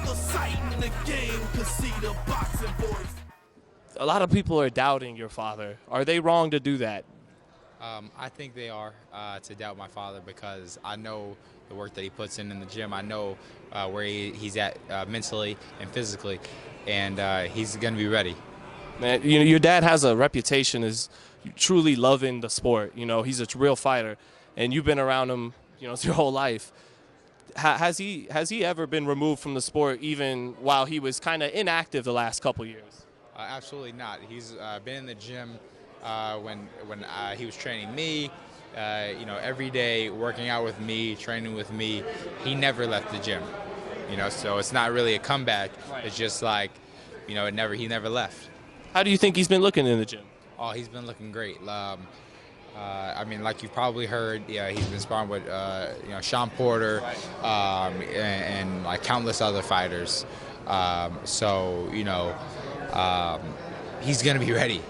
the sight in the game, could see the boxing voice. A lot of people are doubting your father. Are they wrong to do that? I think they are to doubt my father because I know the work that he puts in the gym. I know where he's at mentally and physically, and he's going to be ready. Man, you know, your dad has a reputation as truly loving the sport. You know, he's a real fighter, and you've been around him, you know, your whole life. Has he ever been removed from the sport, even while he was kind of inactive the last couple years? Absolutely not. He's been in the gym when he was training me. You know, every day working out with me, training with me. He never left the gym. You know, so it's not really a comeback. Right. It's just like, you know, he never left. How do you think he's been looking in the gym? Oh, he's been looking great. I mean, like you've probably heard, yeah, he's been sparring with, you know, Sean Porter, and like countless other fighters. So, you know, he's gonna be ready.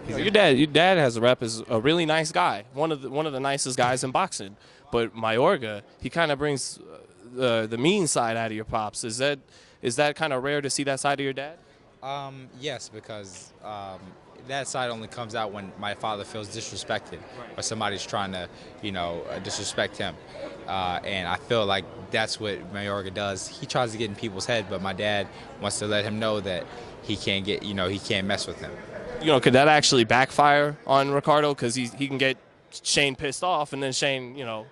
Your dad has a rep as a really nice guy, one of the nicest guys in boxing. But Mayorga, he kind of brings the mean side out of your pops. Is that kind of rare to see that side of your dad? Yes, because that side only comes out when my father feels disrespected or somebody's trying to, you know, disrespect him. And I feel like that's what Mayorga does. He tries to get in people's head, but my dad wants to let him know that he can't get, you know, he can't mess with him. You know, could that actually backfire on Ricardo? Because he can get Shane pissed off, and then Shane, you know.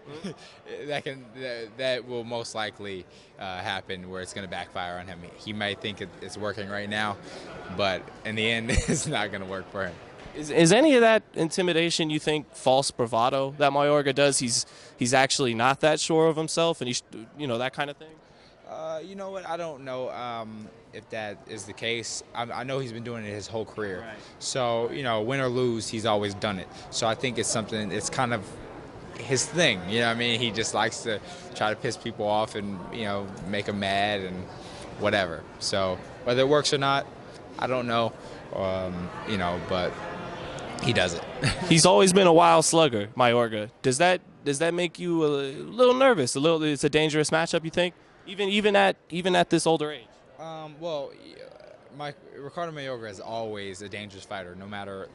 that will most likely happen where it's going to backfire on him. He might think it's working right now, but in the end, it's not going to work for him. Is any of that intimidation, you think, false bravado that Mayorga does? He's actually not that sure of himself, and you know, that kind of thing. You know what? I don't know if that is the case. I know he's been doing it his whole career. Right. So, you know, win or lose, he's always done it. So I think it's something, it's kind of his thing. You know what I mean? He just likes to try to piss people off and, you know, make them mad and whatever. So whether it works or not, I don't know. You know, but he does it. He's always been a wild slugger, Mayorga. Does that make you a little nervous? It's a dangerous matchup, you think? Even at this older age. Well, Ricardo Mayorga is always a dangerous fighter, no matter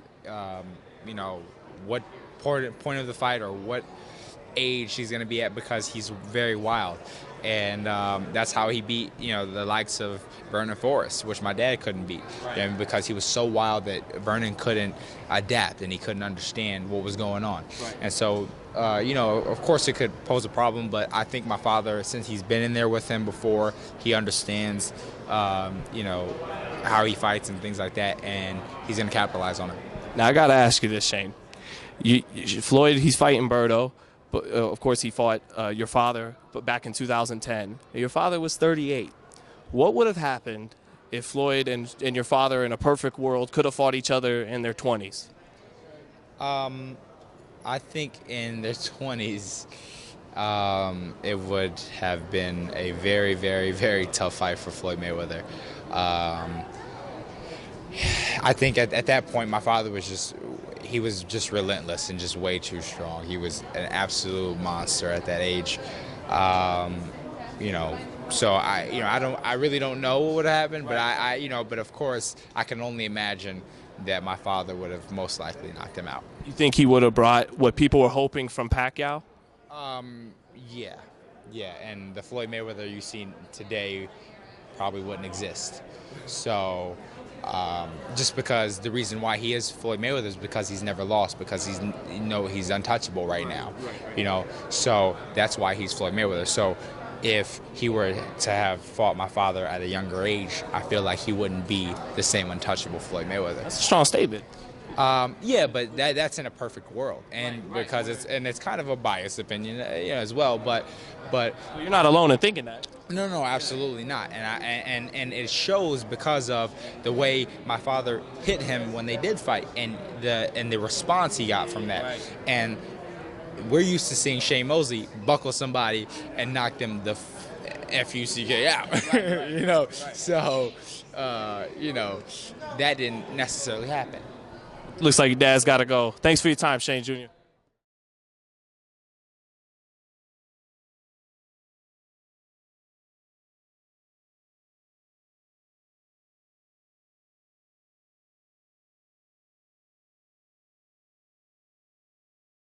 you know, what point of the fight or what age he's going to be at, because he's very wild, and that's how he beat, you know, the likes of Vernon Forrest, which my dad couldn't beat, right. And because he was so wild that Vernon couldn't adapt and he couldn't understand what was going on, right. And so you know, of course it could pose a problem, but I think my father, since he's been in there with him before, he understands you know, how he fights and things like that, and he's going to capitalize on it. Now I got to ask you this, Shane. Floyd, he's fighting Berto. But, of course, he fought your father back in 2010. Your father was 38. What would have happened if Floyd and your father, in a perfect world, could have fought each other in their 20s? I think in their 20s, it would have been a very, very, very tough fight for Floyd Mayweather. I think at that point, my father was just relentless and just way too strong. He was an absolute monster at that age. You know, so I really don't know what would happen, but you know, but of course I can only imagine that my father would have most likely knocked him out. You think he would have brought what people were hoping from Pacquiao? Yeah, and the Floyd Mayweather you see today probably wouldn't exist. So just because the reason why he is Floyd Mayweather is because he's never lost, because he's, you know, he's untouchable right now. You know, so that's why he's Floyd Mayweather. So if he were to have fought my father at a younger age, I feel like he wouldn't be the same untouchable Floyd Mayweather. That's a strong statement. Yeah, but that's in a perfect world, and because it's kind of a biased opinion, you know, as well. But you're not alone in thinking that. No, absolutely not. And it shows because of the way my father hit him when they did fight, and the response he got from that. Right. And we're used to seeing Shane Mosley buckle somebody and knock them the F-U-C-K out. Right. You know, right. So you know, that didn't necessarily happen. Looks like your dad's got to go. Thanks for your time, Shane Jr.